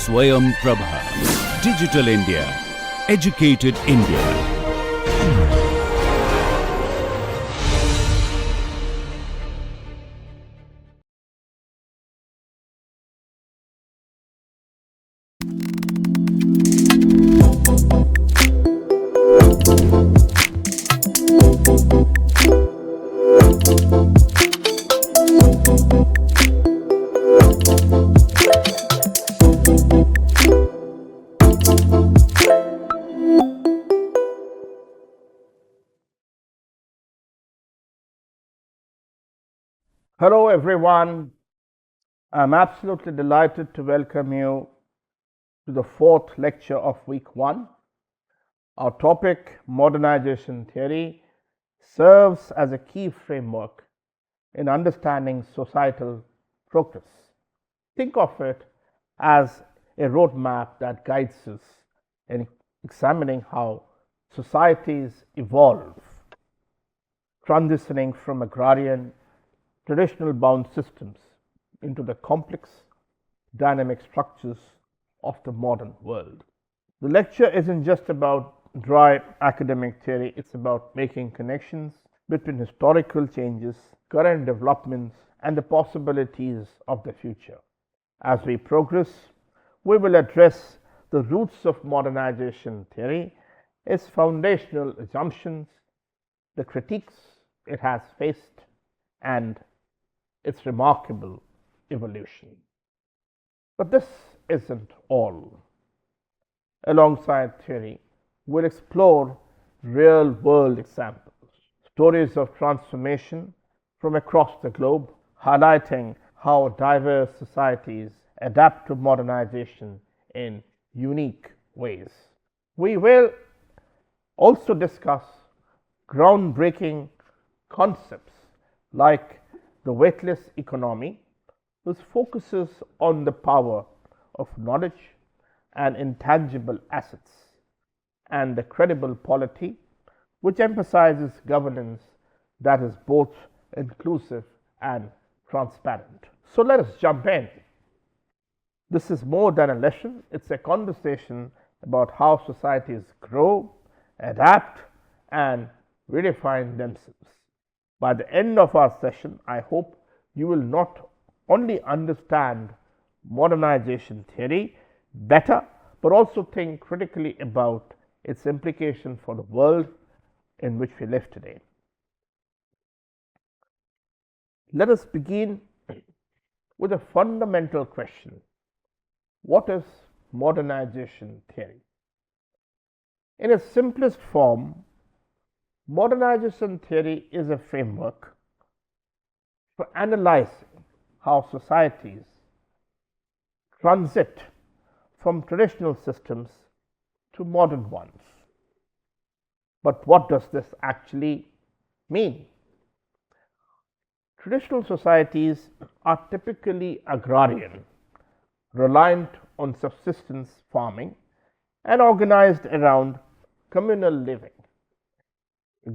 Swayam Prabha. Digital India. Educated India. Hello everyone, I'm absolutely delighted to welcome you to the fourth lecture of week 1. Our topic, modernization theory, serves as a key framework in understanding societal progress. Think of it as a roadmap that guides us in examining how societies evolve, transitioning from agrarian traditional bound systems into the complex dynamic structures of the modern world. The lecture isn't just about dry academic theory, it's about making connections between historical changes, current developments, and the possibilities of the future. As we progress, we will address the roots of modernization theory, its foundational assumptions, the critiques it has faced, and its remarkable evolution. But this isn't all. Alongside theory, we'll explore real-world examples, stories of transformation from across the globe, highlighting how diverse societies adapt to modernization in unique ways. We will also discuss groundbreaking concepts like the weightless economy, which focuses on the power of knowledge and intangible assets, and the credible polity, which emphasizes governance that is both inclusive and transparent. So let us jump in. This is more than a lesson, it's a conversation about how societies grow, adapt, and redefine themselves. By the end of our session, I hope you will not only understand modernization theory better, but also think critically about its implication for the world in which we live today. Let us begin with a fundamental question. What is modernization theory? In its simplest form, modernization theory is a framework for analyzing how societies transit from traditional systems to modern ones. But what does this actually mean? Traditional societies are typically agrarian, reliant on subsistence farming, and organized around communal living.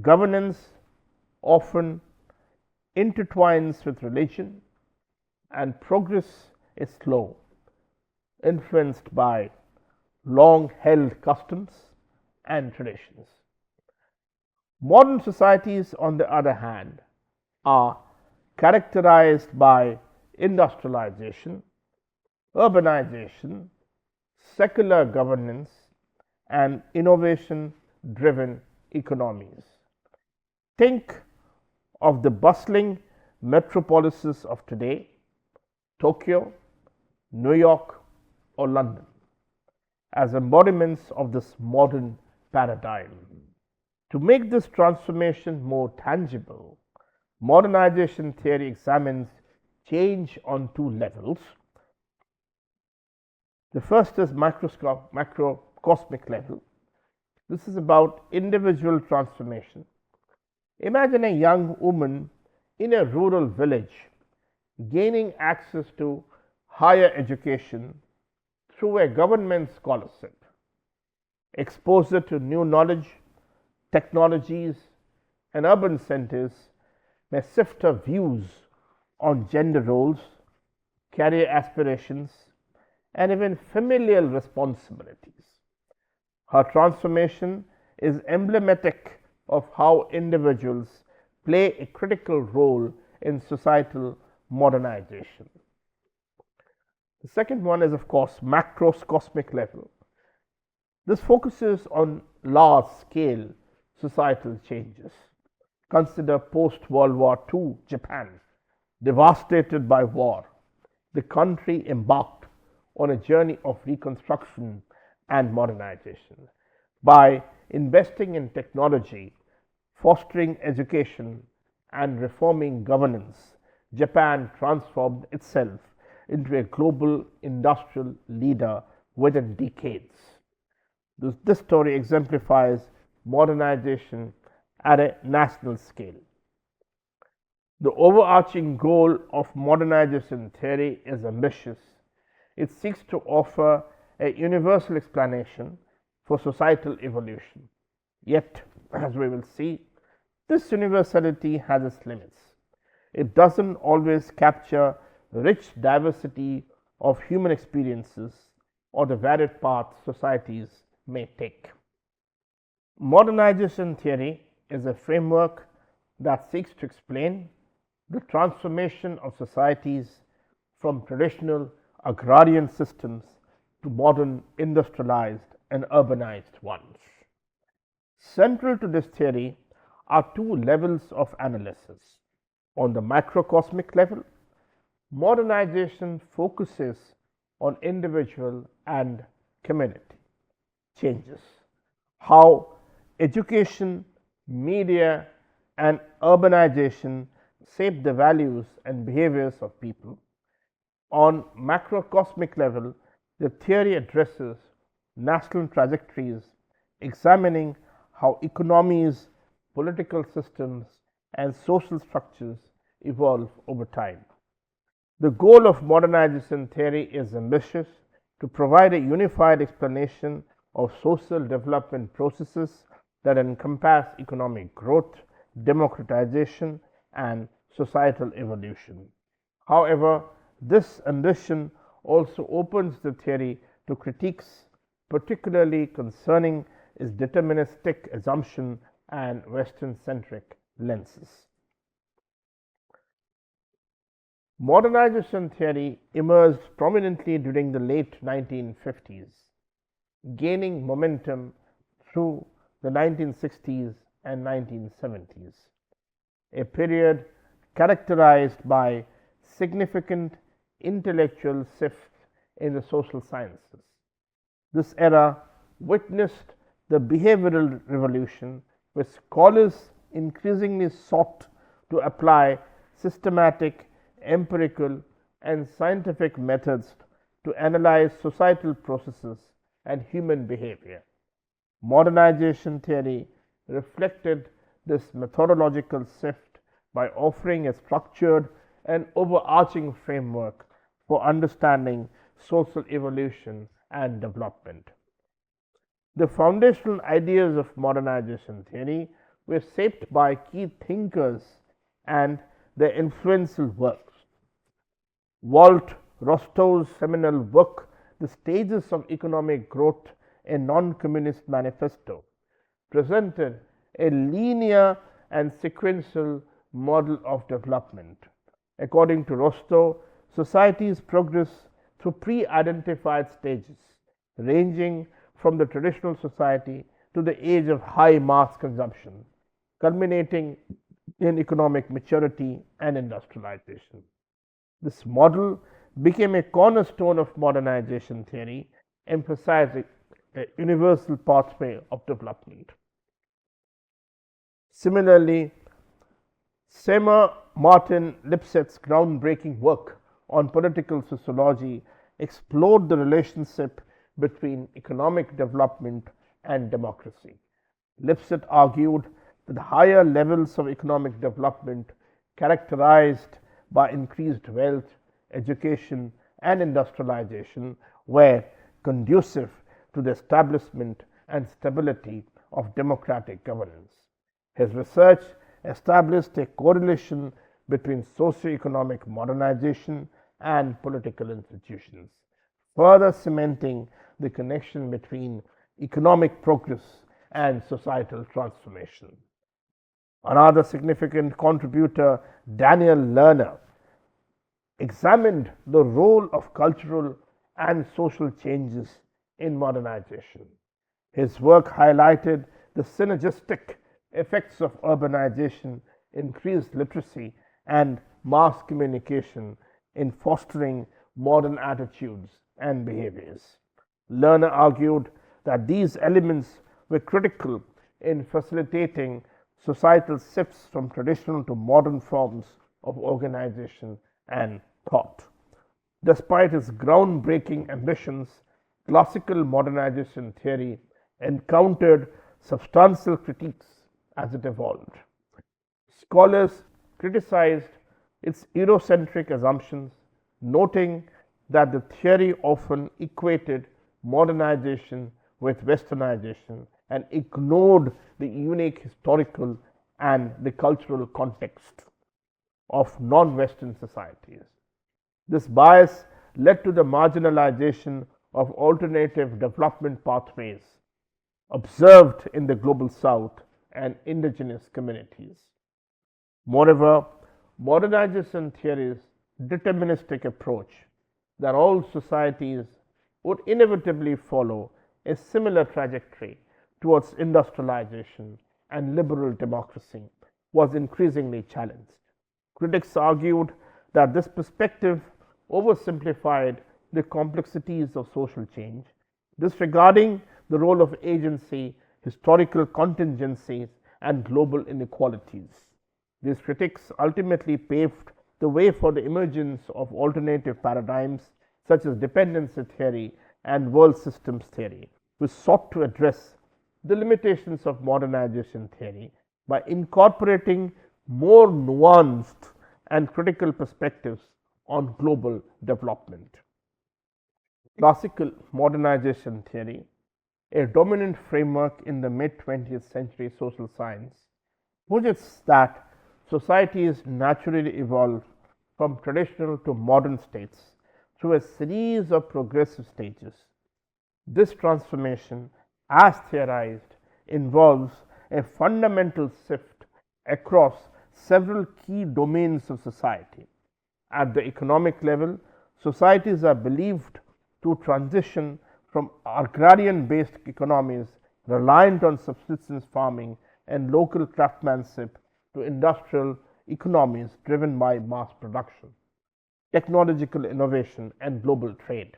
Governance often intertwines with religion, and progress is slow, influenced by long held customs and traditions. Modern societies, on the other hand, are characterized by industrialization, urbanization, secular governance, and innovation driven economies. Think of the bustling metropolises of today, Tokyo, New York, or London, as embodiments of this modern paradigm. To make this transformation more tangible, modernization theory examines change on two levels. The first is macrocosmic level. This is about individual transformation. Imagine a young woman in a rural village gaining access to higher education through a government scholarship. Exposure to new knowledge, technologies, and urban centers may shift her views on gender roles, career aspirations, and even familial responsibilities. Her transformation is emblematic of how individuals play a critical role in societal modernization. The second one is, of course, macrocosmic level. This focuses on large scale societal changes. Consider post World War II Japan, devastated by war. The country embarked on a journey of reconstruction and modernization. By investing in technology, fostering education, and reforming governance, Japan transformed itself into a global industrial leader within decades. This story exemplifies modernization at a national scale. The overarching goal of modernization theory is ambitious. It seeks to offer a universal explanation for societal evolution. Yet, as we will see, this universality has its limits. It doesn't always capture rich diversity of human experiences or the varied paths societies may take. Modernization theory is a framework that seeks to explain the transformation of societies from traditional agrarian systems to modern industrialized and urbanized ones. Central to this theory are two levels of analysis. On the macrocosmic level, modernization focuses on individual and community changes, how education, media, and urbanization shape the values and behaviors of people. On macrocosmic level, the theory addresses national trajectories, examining how economies, political systems, and social structures evolve over time. The goal of modernization theory is ambitious: to provide a unified explanation of social development processes that encompass economic growth, democratization, and societal evolution. However, this ambition also opens the theory to critiques, particularly concerning its deterministic assumption and Western centric lenses. Modernization theory emerged prominently during the late 1950s, gaining momentum through the 1960s and 1970s, a period characterized by significant intellectual shifts in the social sciences. This era witnessed the behavioral revolution, where scholars increasingly sought to apply systematic, empirical, and scientific methods to analyze societal processes and human behavior. Modernization theory reflected this methodological shift by offering a structured and overarching framework for understanding social evolution and development. The foundational ideas of modernization theory were shaped by key thinkers and their influential works. Walt Rostow's seminal book, The Stages of Economic Growth, a Non-Communist Manifesto, presented a linear and sequential model of development. According to Rostow, societies progress through pre-identified stages, ranging from the traditional society to the age of high mass consumption, culminating in economic maturity and industrialization. This model became a cornerstone of modernization theory, emphasizing a universal pathway of development. Similarly, Seymour Martin Lipset's groundbreaking work on political sociology explored the relationship between economic development and democracy. Lipset argued that higher levels of economic development, characterized by increased wealth, education, and industrialization, were conducive to the establishment and stability of democratic governance. His research established a correlation between socio-economic modernization and political institutions, further cementing the connection between economic progress and societal transformation. Another significant contributor, Daniel Lerner, examined the role of cultural and social changes in modernization. His work highlighted the synergistic effects of urbanization, increased literacy, and mass communication in fostering modern attitudes and behaviors. Lerner argued that these elements were critical in facilitating societal shifts from traditional to modern forms of organization and thought. Despite its groundbreaking ambitions, classical modernization theory encountered substantial critiques as it evolved. Scholars criticized its Eurocentric assumptions, noting that the theory often equated modernization with westernization and ignored the unique historical and the cultural context of non-Western societies. This bias led to the marginalization of alternative development pathways observed in the global south and indigenous communities. Moreover, modernization theory's deterministic approach that all societies would inevitably follow a similar trajectory towards industrialization and liberal democracy was increasingly challenged. Critics argued that this perspective oversimplified the complexities of social change, disregarding the role of agency, historical contingencies, and global inequalities. These critics ultimately paved the way for the emergence of alternative paradigms such as dependency theory and world systems theory, which sought to address the limitations of modernization theory by incorporating more nuanced and critical perspectives on global development. Classical modernization theory, a dominant framework in the mid 20th century social science, posits that societies naturally evolve from traditional to modern states through a series of progressive stages. This transformation, as theorized, involves a fundamental shift across several key domains of society. At the economic level, societies are believed to transition from agrarian based economies reliant on subsistence farming and local craftsmanship to industrial economies driven by mass production, technological innovation, and global trade.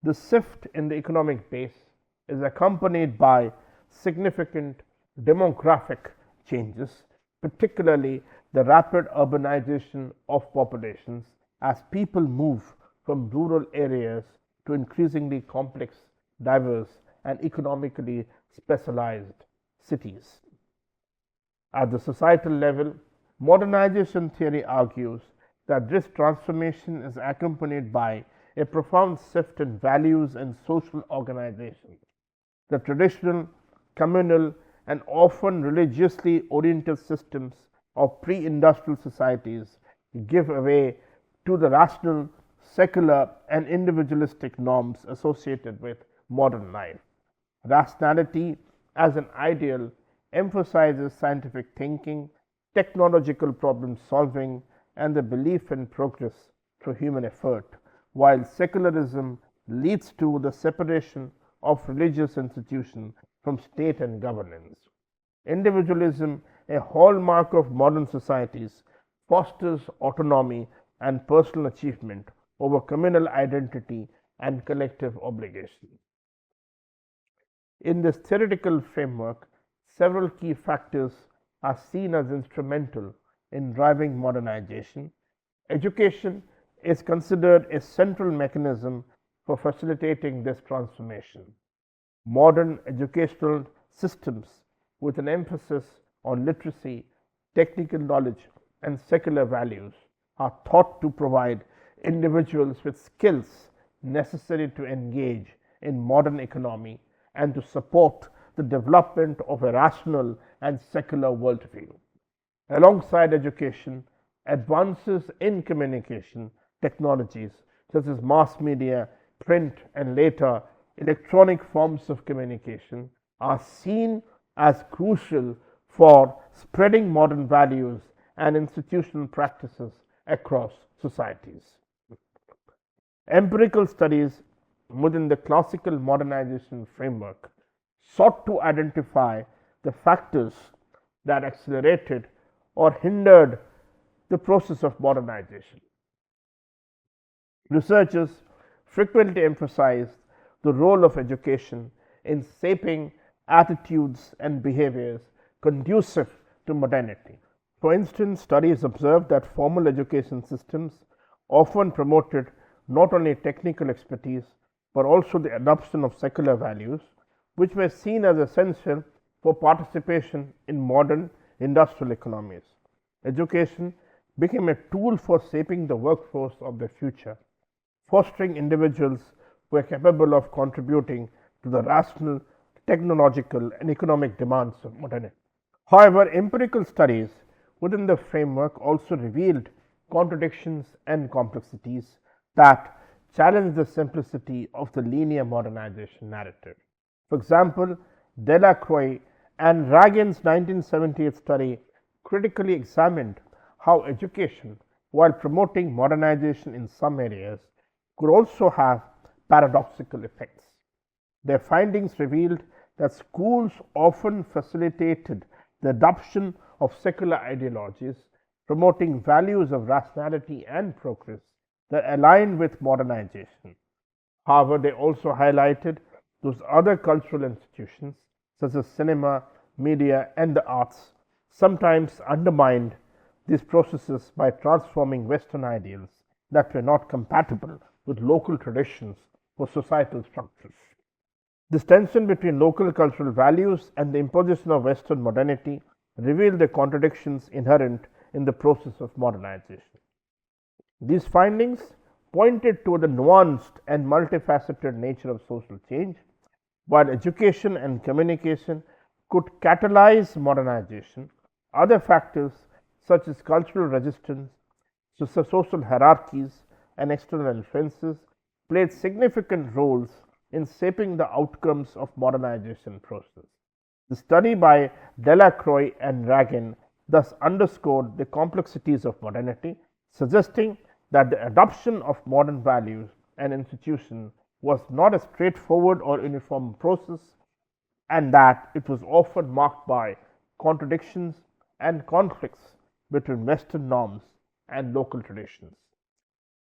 The shift in the economic base is accompanied by significant demographic changes, particularly the rapid urbanization of populations as people move from rural areas to increasingly complex, diverse, and economically specialized cities. At the societal level, modernization theory argues that this transformation is accompanied by a profound shift in values and social organization. The traditional, communal, and often religiously oriented systems of pre industrial societies give way to the rational, secular, and individualistic norms associated with modern life. Rationality as an ideal emphasizes scientific thinking, technological problem solving, and the belief in progress through human effort, while secularism leads to the separation of religious institutions from state and governance. Individualism, a hallmark of modern societies, fosters autonomy and personal achievement over communal identity and collective obligation. In this theoretical framework, several key factors are seen as instrumental in driving modernization. Education is considered a central mechanism for facilitating this transformation. Modern educational systems, with an emphasis on literacy, technical knowledge, and secular values, are thought to provide individuals with skills necessary to engage in modern economy and to support the development of a rational and secular worldview. Alongside education, advances in communication technologies such as mass media, print, and later electronic forms of communication are seen as crucial for spreading modern values and institutional practices across societies. Empirical studies within the classical modernization framework sought to identify the factors that accelerated or hindered the process of modernization. Researchers frequently emphasized the role of education in shaping attitudes and behaviors conducive to modernity. For instance, studies observed that formal education systems often promoted not only technical expertise but also the adoption of secular values, which were seen as essential for participation in modern industrial economies. Education became a tool for shaping the workforce of the future, fostering individuals who are capable of contributing to the rational, technological, and economic demands of modernity. However, empirical studies within the framework also revealed contradictions and complexities that challenge the simplicity of the linear modernization narrative. For example, Delacroix and Ragan's 1978 study critically examined how education, while promoting modernization in some areas, could also have paradoxical effects. Their findings revealed that schools often facilitated the adoption of secular ideologies, promoting values of rationality and progress that align with modernization. However, they also highlighted those other cultural institutions, such as cinema, media, and the arts, sometimes undermined these processes by transforming Western ideals that were not compatible with local traditions or societal structures. This tension between local cultural values and the imposition of Western modernity revealed the contradictions inherent in the process of modernization. These findings pointed to the nuanced and multifaceted nature of social change. While education and communication could catalyze modernization, other factors such as cultural resistance, social hierarchies, and external influences played significant roles in shaping the outcomes of modernization process. The study by Delacroix and Ragan thus underscored the complexities of modernity, suggesting that the adoption of modern values and institutions was not a straightforward or uniform process, and that it was often marked by contradictions and conflicts between Western norms and local traditions.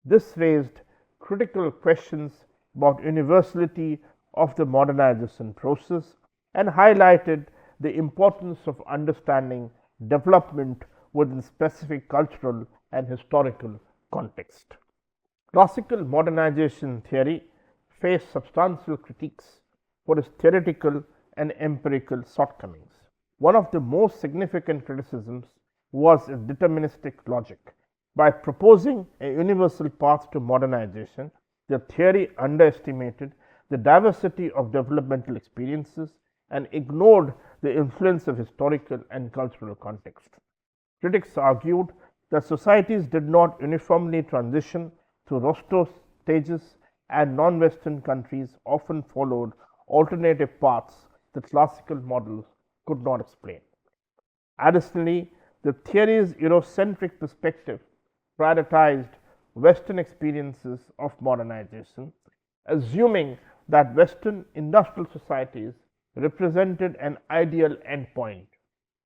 This raised critical questions about universality of the modernization process and highlighted the importance of understanding development within specific cultural and historical context. Classical modernization theory faced substantial critiques for its theoretical and empirical shortcomings. One of the most significant criticisms was its deterministic logic. By proposing a universal path to modernization, the theory underestimated the diversity of developmental experiences and ignored the influence of historical and cultural context. Critics argued that societies did not uniformly transition through Rostov stages, and non-Western countries often followed alternative paths that classical models could not explain. Additionally, the theory's Eurocentric perspective prioritized Western experiences of modernization, assuming that Western industrial societies represented an ideal endpoint.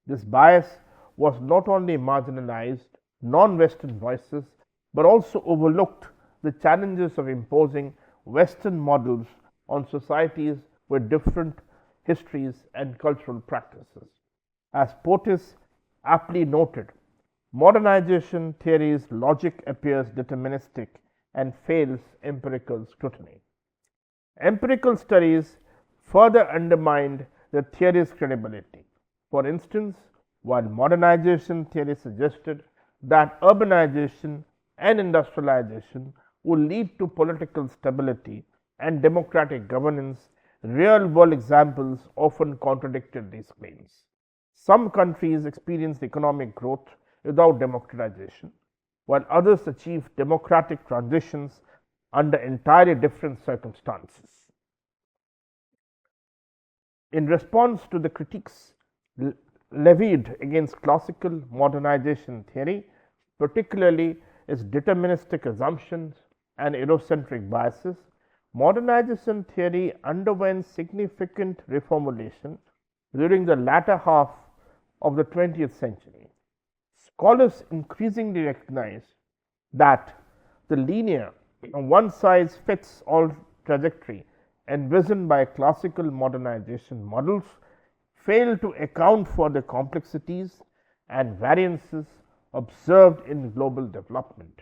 This bias was not only marginalized non-Western voices but also overlooked the challenges of imposing Western models on societies with different histories and cultural practices. As Portis aptly noted, modernization theory's logic appears deterministic and fails empirical scrutiny. Empirical studies further undermined the theory's credibility. For instance, while modernization theory suggested that urbanization and industrialization would lead to political stability and democratic governance, real world examples often contradicted these claims. Some countries experienced economic growth without democratization, while others achieved democratic transitions under entirely different circumstances. In response to the critiques levied against classical modernization theory, particularly its deterministic assumptions and Eurocentric biases, modernization theory underwent significant reformulation during the latter half of the 20th century. Scholars increasingly recognize that the linear, one size fits all trajectory envisioned by classical modernization models fail to account for the complexities and variances observed in global development.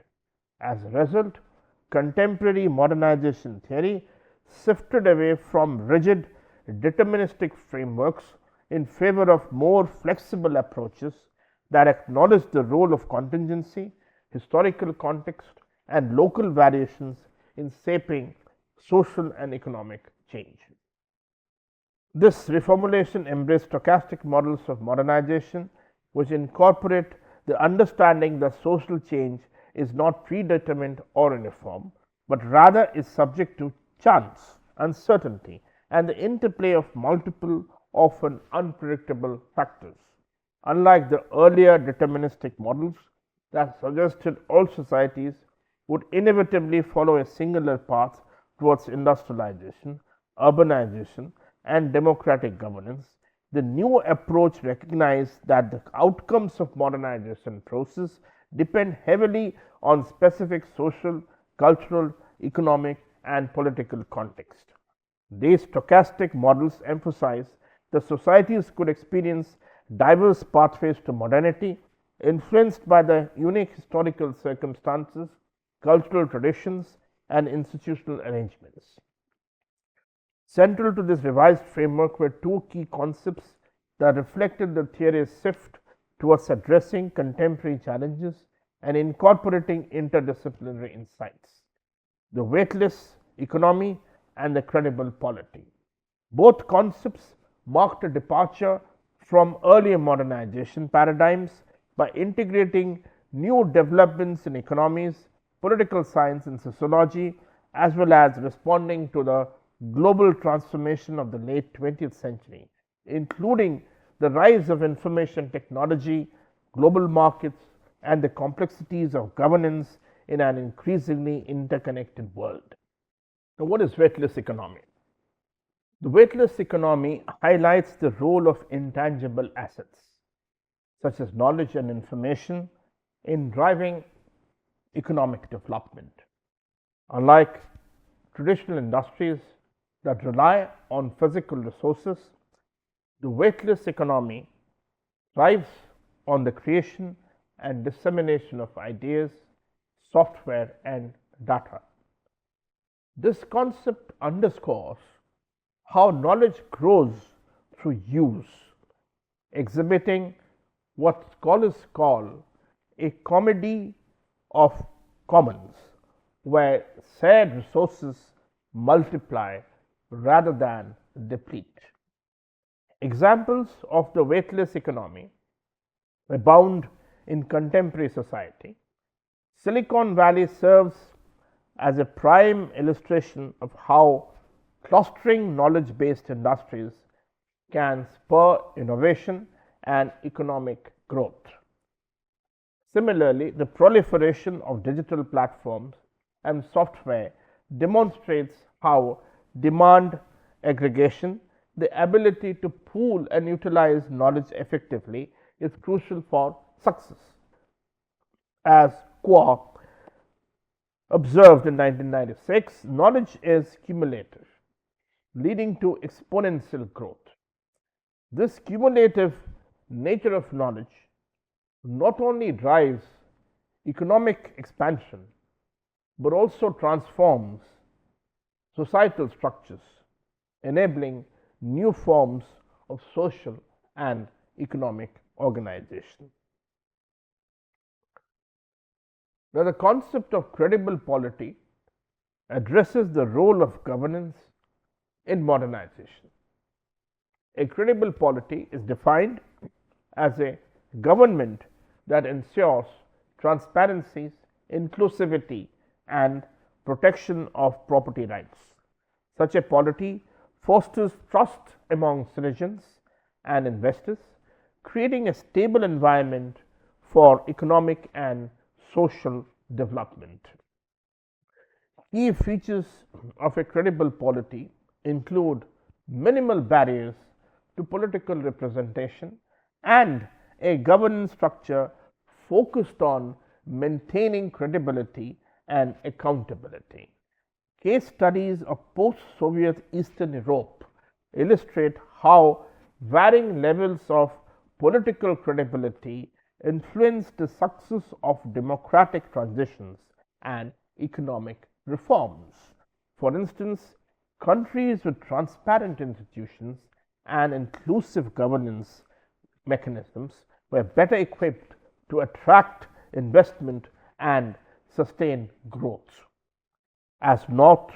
As a result, contemporary modernization theory shifted away from rigid deterministic frameworks in favor of more flexible approaches that acknowledge the role of contingency, historical context, and local variations in shaping social and economic change. This reformulation embraced stochastic models of modernization, which incorporate the understanding that social change is not predetermined or uniform, but rather is subject to chance, uncertainty, and the interplay of multiple, often unpredictable factors. Unlike the earlier deterministic models that suggested all societies would inevitably follow a singular path towards industrialization, urbanization, and democratic governance, the new approach recognized that the outcomes of modernization process depend heavily on specific social, cultural, economic, and political context. These stochastic models emphasize that societies could experience diverse pathways to modernity, influenced by the unique historical circumstances, cultural traditions, and institutional arrangements. Central to this revised framework were two key concepts that reflected the theory's shift towards addressing contemporary challenges and incorporating interdisciplinary insights: the weightless economy and the credible polity. Both concepts marked a departure from earlier modernization paradigms by integrating new developments in economies, political science, and sociology, as well as responding to the global transformation of the late 20th century, including the rise of information technology, global markets, and the complexities of governance in an increasingly interconnected world. Now, what is weightless economy? The weightless economy highlights the role of intangible assets, such as knowledge and information, in driving economic development. Unlike traditional industries that rely on physical resources, the weightless economy thrives on the creation and dissemination of ideas, software, and data. This concept underscores how knowledge grows through use, exhibiting what scholars call a comedy of commons, where shared resources multiply rather than deplete. Examples of the weightless economy abound in contemporary society. Silicon Valley serves as a prime illustration of how clustering knowledge-based industries can spur innovation and economic growth. Similarly, the proliferation of digital platforms and software demonstrates how demand aggregation, the ability to pool and utilize knowledge effectively, is crucial for success. As Qua observed in 1996, knowledge is cumulative, leading to exponential growth. This cumulative nature of knowledge not only drives economic expansion, but also transforms societal structures, enabling new forms of social and economic organization. Now, the concept of credible polity addresses the role of governance in modernization. A credible polity is defined as a government that ensures transparency, inclusivity, and protection of property rights. Such a polity fosters trust among citizens and investors, creating a stable environment for economic and social development. Key features of a credible polity include minimal barriers to political representation and a governance structure focused on maintaining credibility and accountability. Case studies of post-Soviet Eastern Europe illustrate how varying levels of political credibility influenced the success of democratic transitions and economic reforms. For instance, countries with transparent institutions and inclusive governance mechanisms were better equipped to attract investment and sustain growth. As North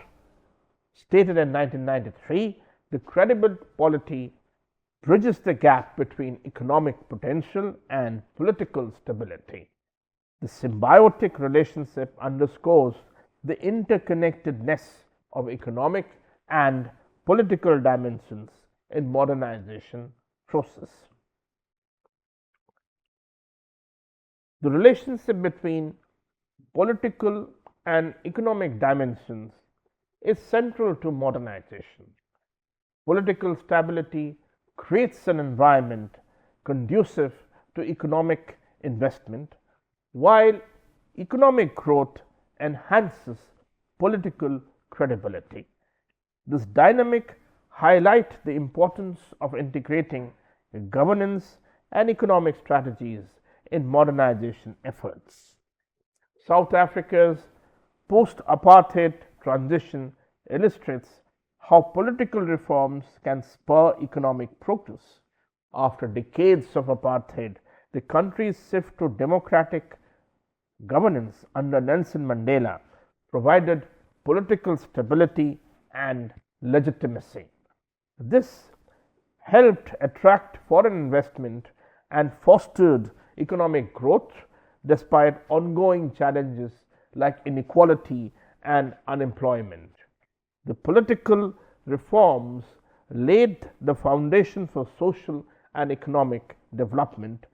stated in 1993, the credible polity bridges the gap between economic potential and political stability. The symbiotic relationship underscores the interconnectedness of economic and political dimensions in modernization process. The relationship between political and economic dimensions is central to modernization. Political stability creates an environment conducive to economic investment, while economic growth enhances political credibility. This dynamic highlights the importance of integrating governance and economic strategies in modernization efforts. South Africa's post-apartheid transition illustrates how political reforms can spur economic progress. After decades of apartheid, the country's shift to democratic governance under Nelson Mandela provided political stability and legitimacy. This helped attract foreign investment and fostered economic growth despite ongoing challenges like inequality and unemployment. The political reforms laid the foundation for social and economic development,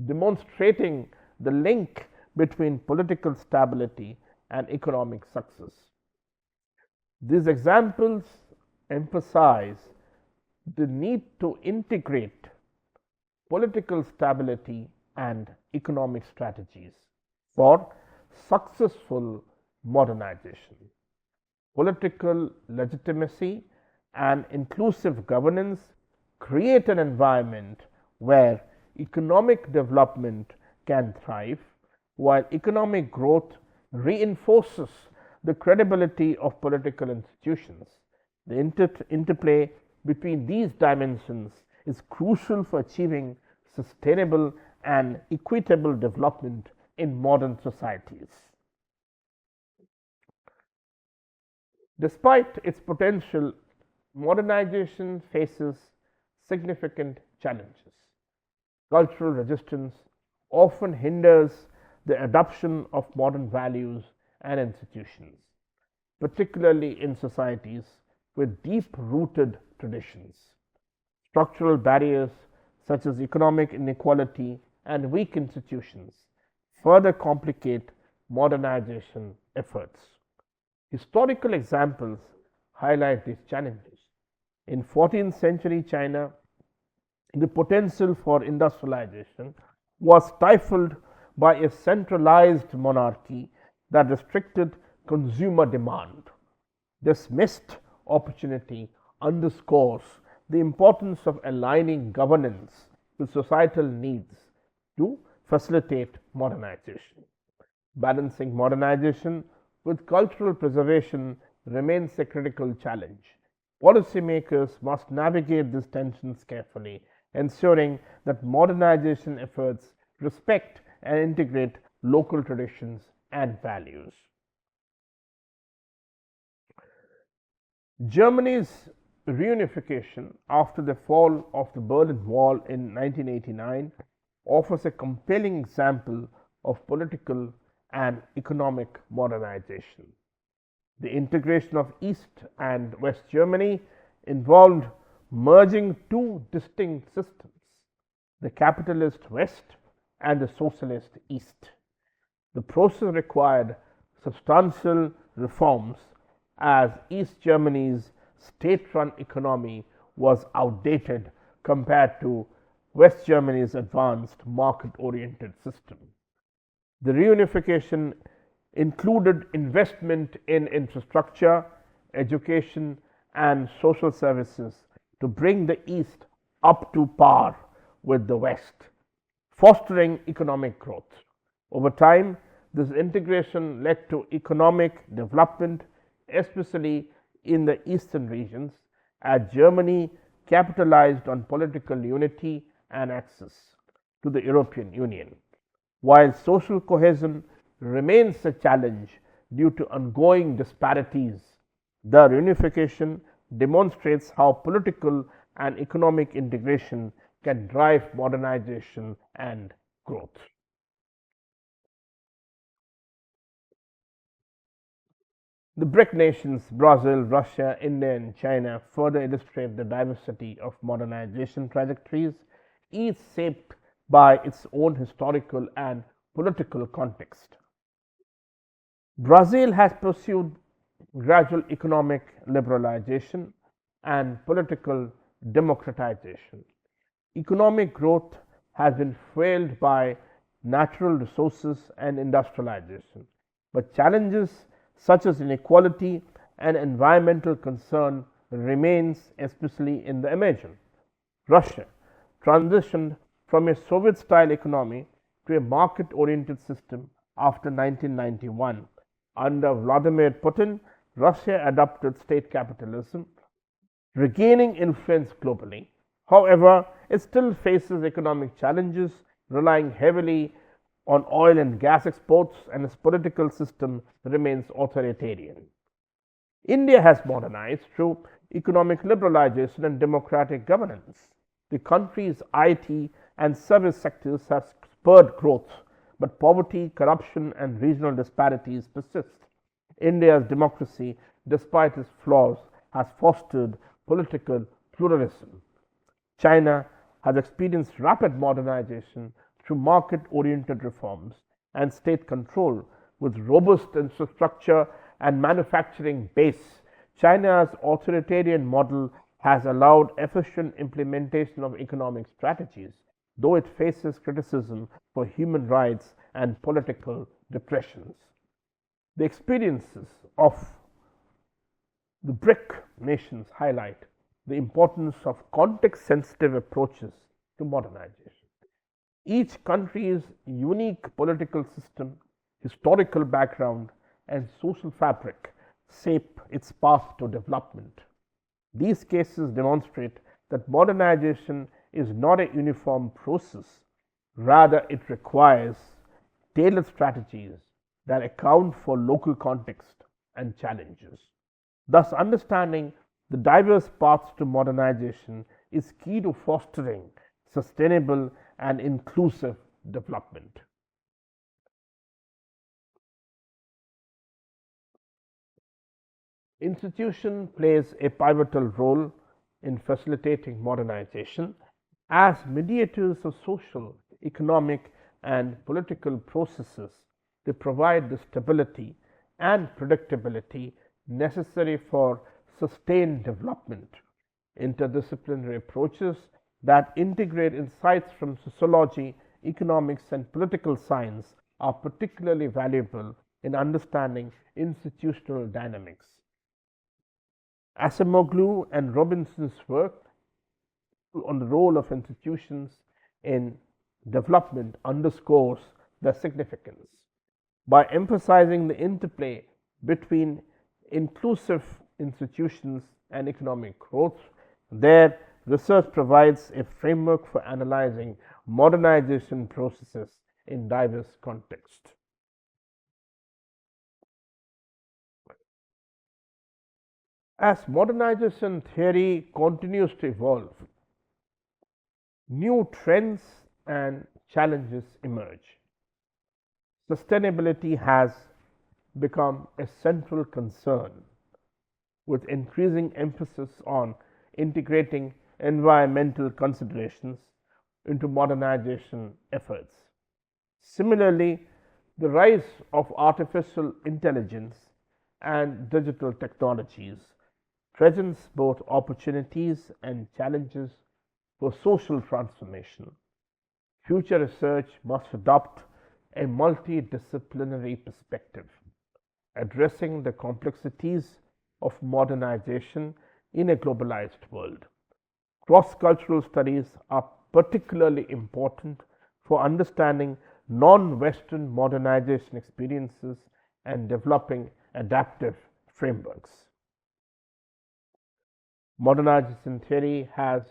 demonstrating the link between political stability and economic success. These examples emphasize the need to integrate political stability and economic strategies for successful modernization. Political legitimacy and inclusive governance create an environment where economic development can thrive, while economic growth reinforces the credibility of political institutions. The interplay between these dimensions is crucial for achieving sustainable and equitable development in modern societies. Despite its potential, modernization faces significant challenges. Cultural resistance often hinders the adoption of modern values and institutions, particularly in societies with deep rooted traditions. Structural barriers such as economic inequality and weak institutions further complicate modernization efforts. Historical examples highlight these challenges. In 14th century China, the potential for industrialization was stifled by a centralized monarchy that restricted consumer demand. This missed opportunity underscores the importance of aligning governance with societal needs to facilitate modernization. Balancing modernization with cultural preservation remains a critical challenge. Policymakers must navigate these tensions carefully, ensuring that modernization efforts respect and integrate local traditions and values. Germany's reunification after the fall of the Berlin Wall in 1989 offers a compelling example of political and economic modernization. The integration of East and West Germany involved merging two distinct systems, the capitalist West and the socialist East. The process required substantial reforms as East Germany's state run economy was outdated compared to West Germany's advanced market oriented system. The reunification included investment in infrastructure, education, and social services to bring the East up to par with the West, fostering economic growth. Over time, this integration led to economic development, especially in the eastern regions, as Germany capitalized on political unity and access to the European Union. While social cohesion remains a challenge due to ongoing disparities, the reunification demonstrates how political and economic integration can drive modernization and growth. The BRIC nations, Brazil, Russia, India, and China, further illustrate the diversity of modernization trajectories, each shaped by its own historical and political context. Brazil has pursued gradual economic liberalization and political democratization. Economic growth has been fueled by natural resources and industrialization, but challenges such as inequality and environmental concern remains, especially in the emerging. Russia transitioned from a Soviet style economy to a market oriented system after 1991. Under Vladimir Putin, Russia adopted state capitalism, regaining influence globally. However, it still faces economic challenges, relying heavily on oil and gas exports, and its political system remains authoritarian. India has modernized through economic liberalization and democratic governance. The country's IT and service sectors have spurred growth, but poverty, corruption, and regional disparities persist. India's democracy, despite its flaws, has fostered political pluralism. China has experienced rapid modernization through market oriented reforms and state control. With robust infrastructure and manufacturing base, China's authoritarian model has allowed efficient implementation of economic strategies, though it faces criticism for human rights and political repressions. The experiences of the BRIC nations highlight the importance of context sensitive approaches to modernization. Each country's unique political system, historical background, and social fabric shape its path to development. These cases demonstrate that modernization is not a uniform process, rather, it requires tailored strategies that account for local context and challenges. Thus, understanding the diverse paths to modernization is key to fostering sustainable and inclusive development. Institution plays a pivotal role in facilitating modernization as mediators of social, economic, and political processes. They provide the stability and predictability necessary for sustained development. Interdisciplinary approaches that integrate insights from sociology, economics, and political science are particularly valuable in understanding institutional dynamics. Acemoglu and Robinson's work on the role of institutions in development underscores their significance. By emphasizing the interplay between inclusive institutions and economic growth, their research provides a framework for analyzing modernization processes in diverse contexts. As modernization theory continues to evolve, new trends and challenges emerge. Sustainability has become a central concern, with increasing emphasis on integrating environmental considerations into modernization efforts. Similarly, the rise of artificial intelligence and digital technologies presents both opportunities and challenges for social transformation. Future research must adopt a multidisciplinary perspective, addressing the complexities of modernization in a globalized world. Cross cultural studies are particularly important for understanding non Western modernization experiences and developing adaptive frameworks. Modernization theory has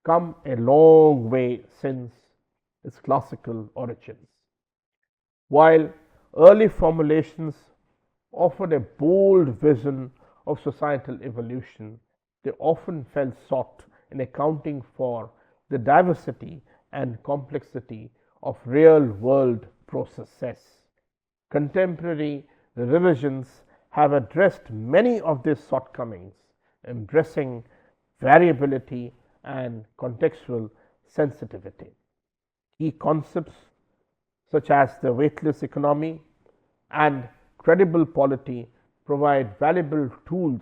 come a long way since its classical origins. While early formulations offered a bold vision of societal evolution, they often fell short in accounting for the diversity and complexity of real world processes. Contemporary revisions have addressed many of these shortcomings, embracing variability and contextual sensitivity. Key concepts such as the weightless economy and credible polity provide valuable tools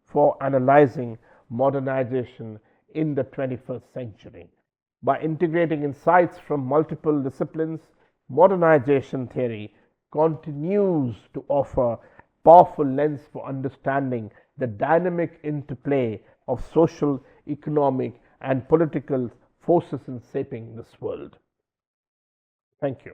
for analyzing modernization in the 21st century. By integrating insights from multiple disciplines, modernization theory continues to offer powerful lens for understanding the dynamic interplay of social, economic, and political forces in shaping this world. Thank you.